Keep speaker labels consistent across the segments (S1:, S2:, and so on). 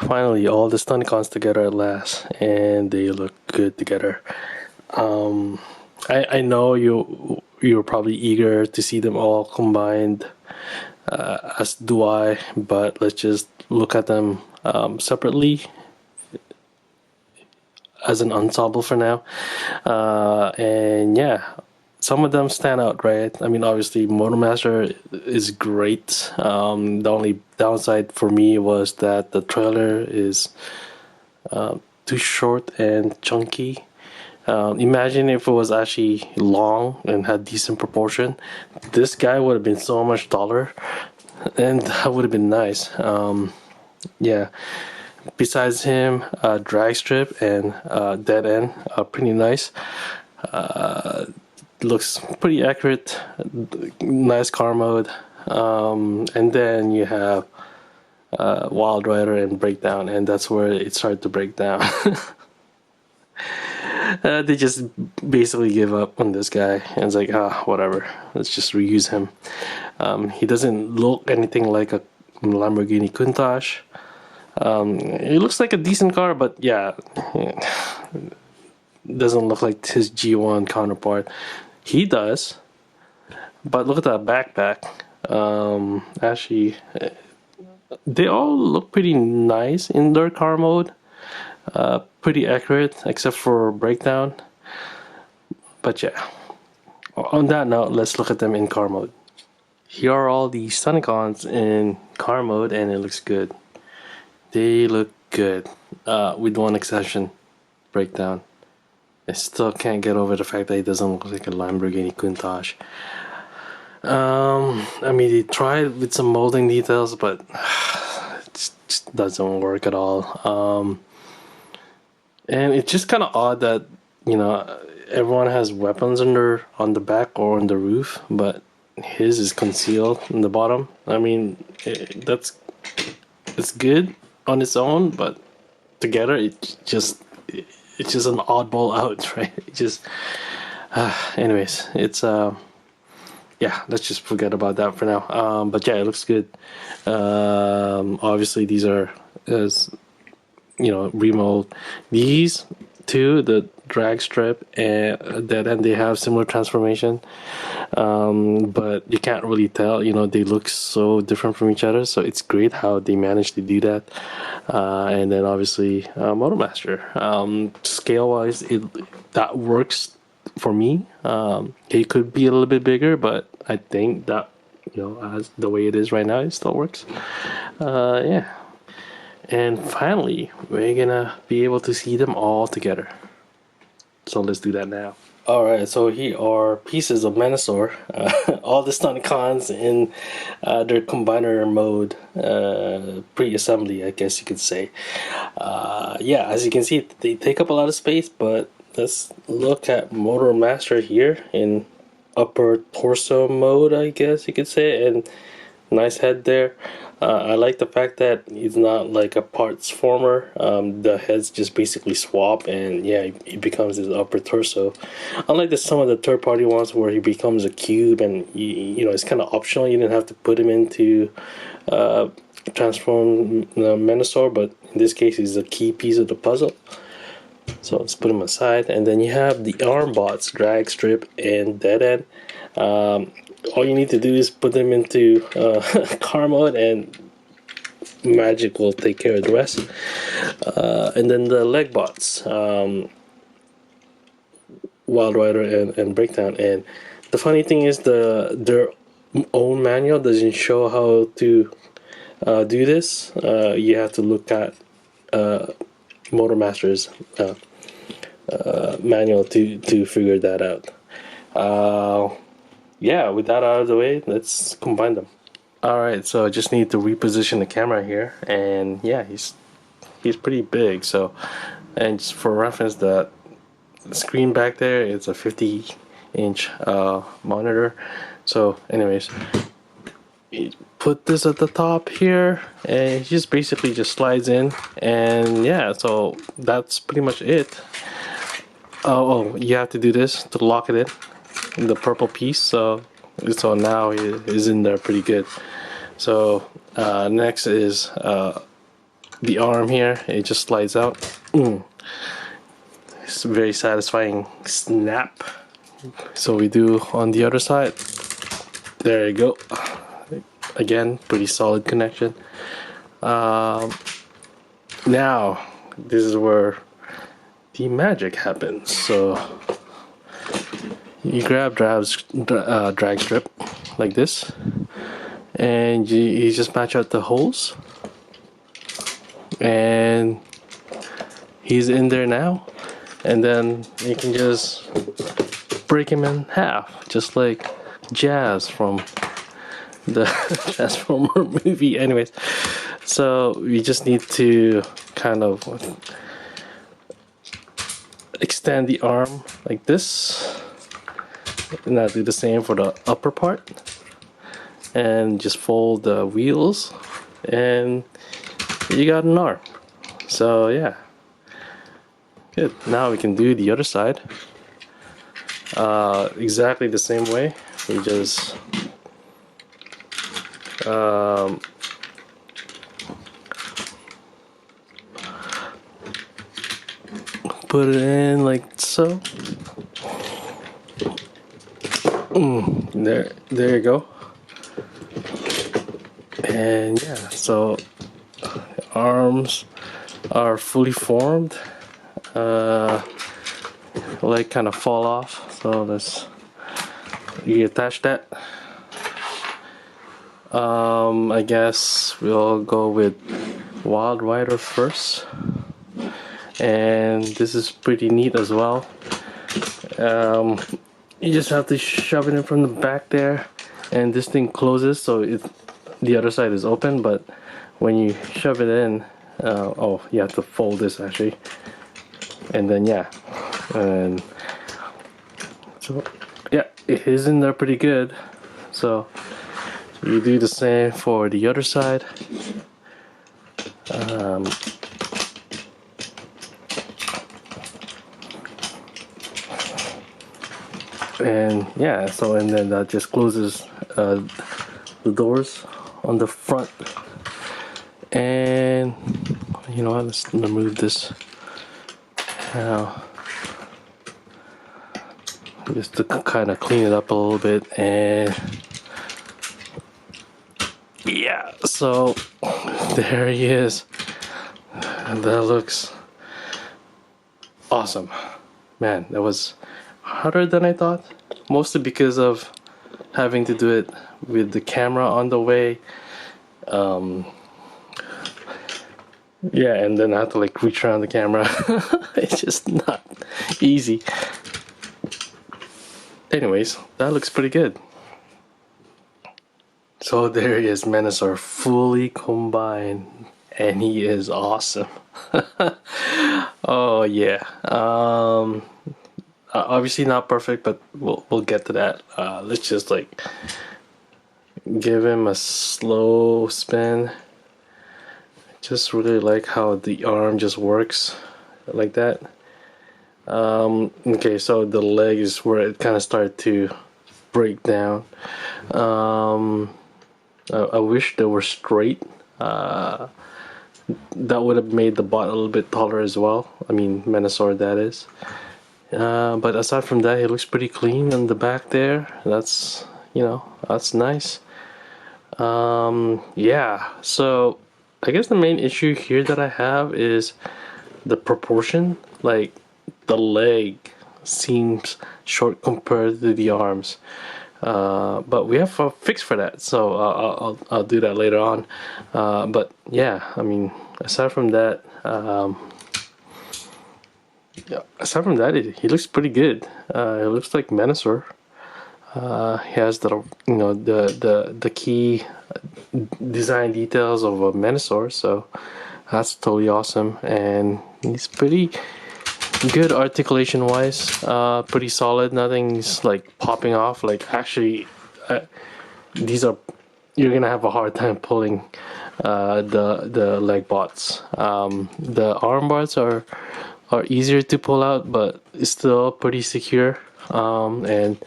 S1: Finally, all the Stunticons together at last, and they look good together. Um, I know you're probably eager to see them all combined, as do I. But let's just look at them separately as an ensemble for now. And yeah, some of them stand out, right? I mean, obviously, Motormaster is great. The only downside for me was that the trailer is too short and chunky. Imagine if it was actually long and had decent proportion. This guy would have been so much taller, and that would have been nice. Yeah. Besides him, drag strip and dead end are pretty nice. Looks pretty accurate. Nice car mode. And then you have Wild Rider and Breakdown, and that's where it started to break down. They just basically give up on this guy, and it's like, whatever, let's just reuse him. He doesn't look anything like a Lamborghini Countach. It looks like a decent car, but yeah, doesn't look like his G1 counterpart. He does, but look at that backpack. Actually, they all look pretty nice in their car mode. Pretty accurate, except for Breakdown. But yeah, on that note, let's look at them in car mode. Here are all the Stunticons in car mode, and it looks good. They look good, with one exception, Breakdown. I still can't get over the fact that it doesn't look like a Lamborghini Countach. I mean, they tried with some molding details, but it just doesn't work at all. And it's just kind of odd that, everyone has weapons on the back or on the roof, but his is concealed in the bottom. I mean, it's good on its own, but together it's just an oddball out, right? Anyways, it's yeah, let's just forget about that for now. But yeah, it looks good. Obviously these are, as remold. These two, the drag strip and that, and they have similar transformation, but you can't really tell. They look so different from each other, so it's great how they managed to do that. And then obviously Motormaster, scale wise, that works for me. It could be a little bit bigger, but I think that, as the way it is right now, it still works. Yeah. And finally, we're gonna be able to see them all together. So let's do that now. Alright, so here are pieces of Menasor. All the Stunticons in their combiner mode, pre-assembly, I guess you could say. Yeah, as you can see, they take up a lot of space, but let's look at Motormaster here in upper torso mode, I guess you could say, and nice head there. I like the fact that it's not like a parts former. The heads just basically swap, and yeah, it becomes his upper torso. Unlike some of the third-party ones where he becomes a cube, and it's kind of optional. You didn't have to put him into transform Menasor, but in this case, he's a key piece of the puzzle. So let's put him aside, and then you have the arm bots, drag strip, and dead end. All you need to do is put them into car mode, and magic will take care of the rest. And then the leg bots, Wild Rider and Breakdown. And the funny thing is, their own manual doesn't show how to do this. You have to look at Motormaster's manual to figure that out. Yeah, with that out of the way, let's combine them. Alright, so I just need to reposition the camera here, and yeah, he's pretty big. So, and just for reference, the screen back there is a 50-inch monitor. So anyways, you put this at the top here, and it just basically just slides in, and yeah, so that's pretty much it. Oh, you have to do this to lock it in the purple piece, so now it is in there pretty good. So next is the arm here, it just slides out. It's a very satisfying snap. So we do on the other side. There you go. Again, pretty solid connection. Now this is where the magic happens. So you grab drag strip like this, and you just match out the holes, and he's in there now. And then you can just break him in half, just like Jazz from the Transformer movie. Anyways, so we just need to kind of extend the arm like this, and I'll do the same for the upper part, and just fold the wheels, and you got an arm. So yeah, good. Now we can do the other side exactly the same way. We just put it in like so. There you go. And yeah, so arms are fully formed. Like kind of fall off, so let's reattach that. I guess we'll go with Wild Rider first, and this is pretty neat as well. You just have to shove it in from the back there, and this thing closes, so the other side is open. But when you shove it in, oh, you have to fold this actually, and then yeah, and so yeah, it is in there pretty good. So you do the same for the other side. And yeah, so and then that just closes the doors on the front. And you know what, let's remove this now, just to kind of clean it up a little bit. And yeah, so there he is. And that looks awesome. Man, that was harder than I thought, mostly because of having to do it with the camera on the way. Yeah, and then I have to like reach around the camera. It's just not easy. Anyways, that looks pretty good. So there he is, Menasor, fully combined, and he is awesome. Oh yeah. Obviously not perfect, but we'll get to that. Let's just like give him a slow spin. Just really like how the arm just works like that. Okay, so the leg is where it kind of started to break down. I wish they were straight. That would have made the bot a little bit taller as well. I mean, Menasor, that is. But aside from that, it looks pretty clean on the back there. That's, you know, that's nice. Yeah, so I guess the main issue here that I have is the proportion. Like the leg seems short compared to the arms, but we have a fix for that, so I'll do that later on. But yeah, I mean, aside from that, he looks pretty good. It looks like Menasor. He has the, you know, the key design details of a Menasor, so that's totally awesome. And he's pretty good articulation wise, pretty solid. Nothing's like popping off. Like actually, these are, you're gonna have a hard time pulling the leg bots. The arm bars are easier to pull out, but it's still pretty secure. And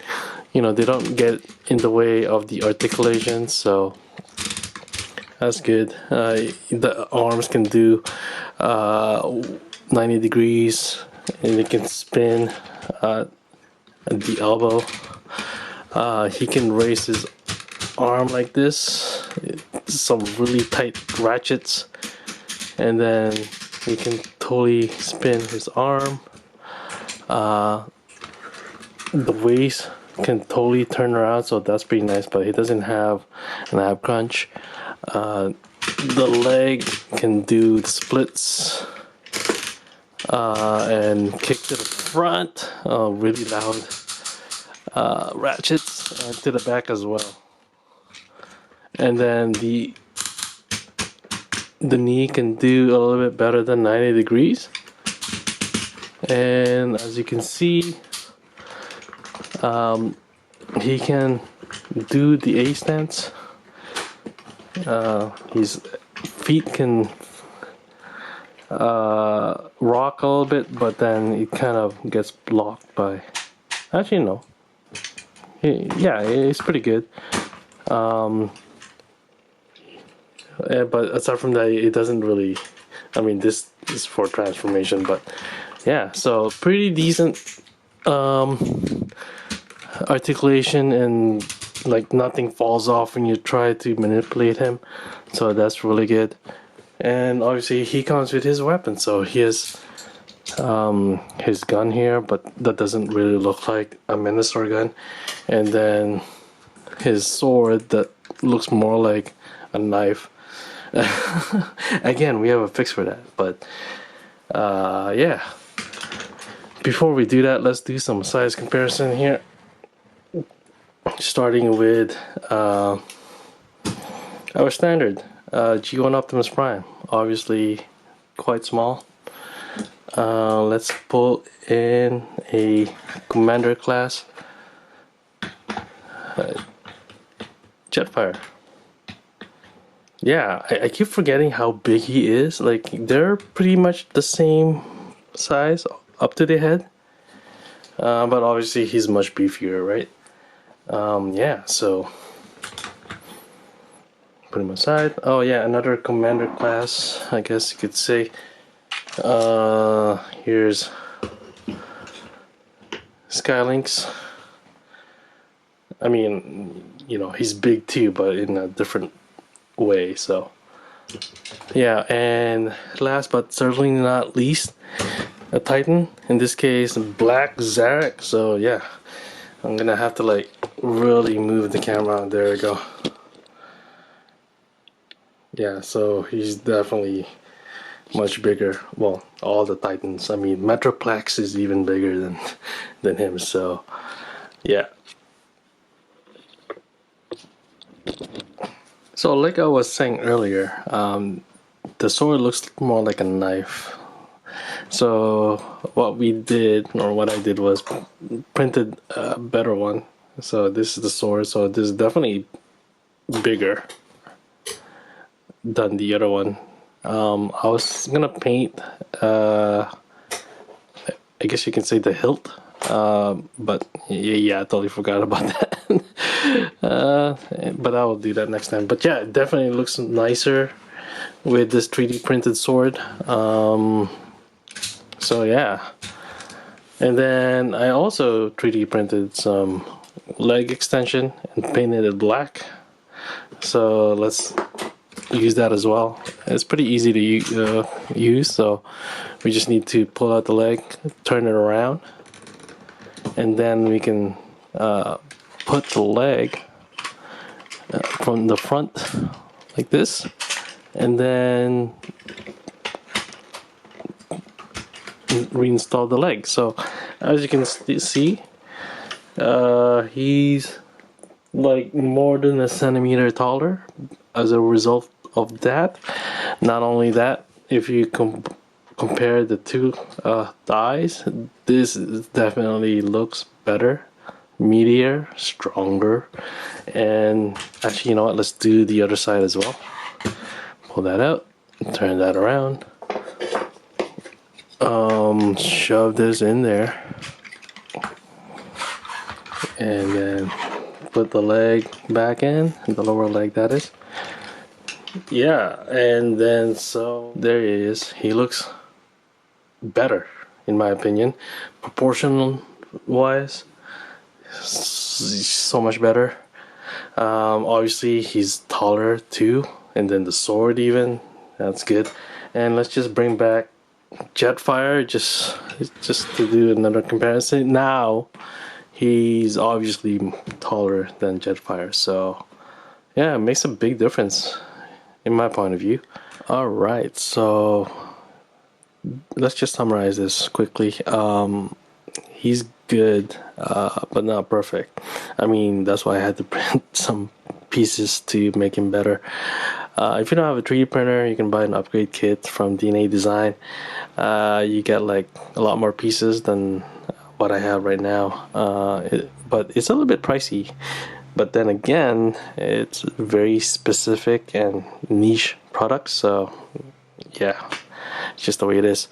S1: you know, they don't get in the way of the articulation, so That's good. The arms can do 90 degrees, and it can spin at the elbow. He can raise his arm like this, some really tight ratchets, and then he can totally spin his arm. The waist can totally turn around, so that's pretty nice, but he doesn't have an ab crunch. The leg can do the splits and kick to the front, really loud ratchets, and to the back as well. And then the knee can do a little bit better than 90 degrees. And as you can see, he can do the A stance. His feet can rock a little bit, but then it kind of gets blocked by. Actually, no. Yeah, it's pretty good. But aside from that, it doesn't really. I mean, this is for transformation, but yeah, so pretty decent articulation, and like nothing falls off when you try to manipulate him, so that's really good. And obviously he comes with his weapon, so he has his gun here, but that doesn't really look like a Menasor gun, and then his sword that looks more like a knife. Again, we have a fix for that, but yeah. Before we do that, let's do some size comparison here. Starting with our standard G1 Optimus Prime, obviously quite small. Let's pull in a Commander class Jetfire. Yeah, I keep forgetting how big he is. Like, they're pretty much the same size up to the head, but obviously he's much beefier, right? Yeah, so put him aside. Oh yeah, another Commander class, I guess you could say. Here's Skylinks. I mean, you know, he's big too, but in a different way, so yeah. And last but certainly not least, a Titan, in this case Black Zarek. So yeah, I'm gonna have to like really move the camera. There we go. Yeah, so he's definitely much bigger. Well, all the Titans. I mean, Metroplex is even bigger than him. So yeah. So like I was saying earlier, the sword looks more like a knife. So what we did, or what I did, was printed a better one. So this is the sword. So this is definitely bigger than the other one. I was gonna paint, I guess you can say, the hilt. But yeah, I totally forgot about that. But I will do that next time. But yeah, it definitely looks nicer with this 3D printed sword. So yeah. And then I also 3D printed some leg extension and painted it black. So let's use that as well. It's pretty easy to use. So we just need to pull out the leg, turn it around, and then we can put the leg from the front like this, and then reinstall the leg. So as you can see, he's like more than a centimeter taller as a result of that. Not only that, if you compare the two thighs, this definitely looks better, meatier, stronger. And actually, you know what, let's do the other side as well. Pull that out, turn that around, shove this in there, and then put the leg back in, the lower leg that is, Yeah, and then so there he is. He looks better, in my opinion, proportional wise. So much better. Obviously, he's taller too, and then the sword even. That's good. And let's just bring back Jetfire, just to do another comparison. Now, he's obviously taller than Jetfire, so yeah, it makes a big difference in my point of view. All right, so let's just summarize this quickly. He's good, but not perfect. I mean, that's why I had to print some pieces to make him better. If you don't have a 3D printer, you can buy an upgrade kit from DNA Design. You get like a lot more pieces than what I have right now, but it's a little bit pricey. But then again, it's very specific and niche products, so yeah, it's just the way it is.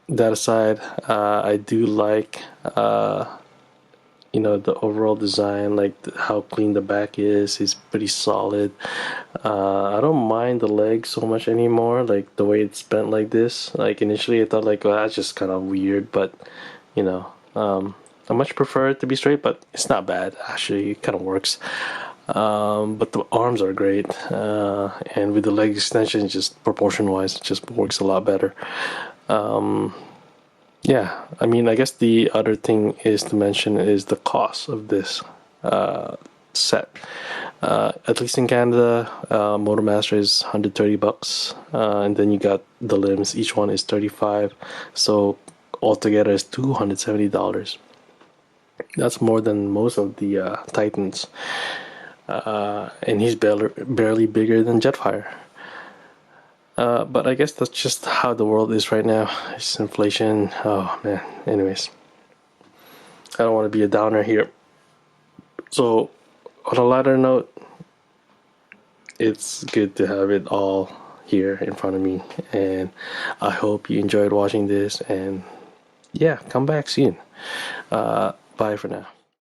S1: That aside, I do like the overall design, like how clean the back is. It's pretty solid. I don't mind the legs so much anymore, like the way it's bent like this. Like initially I thought like, well, that's just kind of weird, but I much prefer it to be straight, but it's not bad actually. It kind of works. But the arms are great, and with the leg extension, just proportion wise, it just works a lot better. Yeah, I mean, I guess the other thing is to mention is the cost of this set. At least in Canada, Motormaster is $130, and then you got the limbs. Each one is 35, so altogether is $270. That's more than most of the Titans, and he's barely bigger than Jetfire. But I guess that's just how the world is right now. It's inflation. Oh man. Anyways, I don't want to be a downer here. So, on a lighter note, it's good to have it all here in front of me, and I hope you enjoyed watching this. And yeah, come back soon. Bye for now.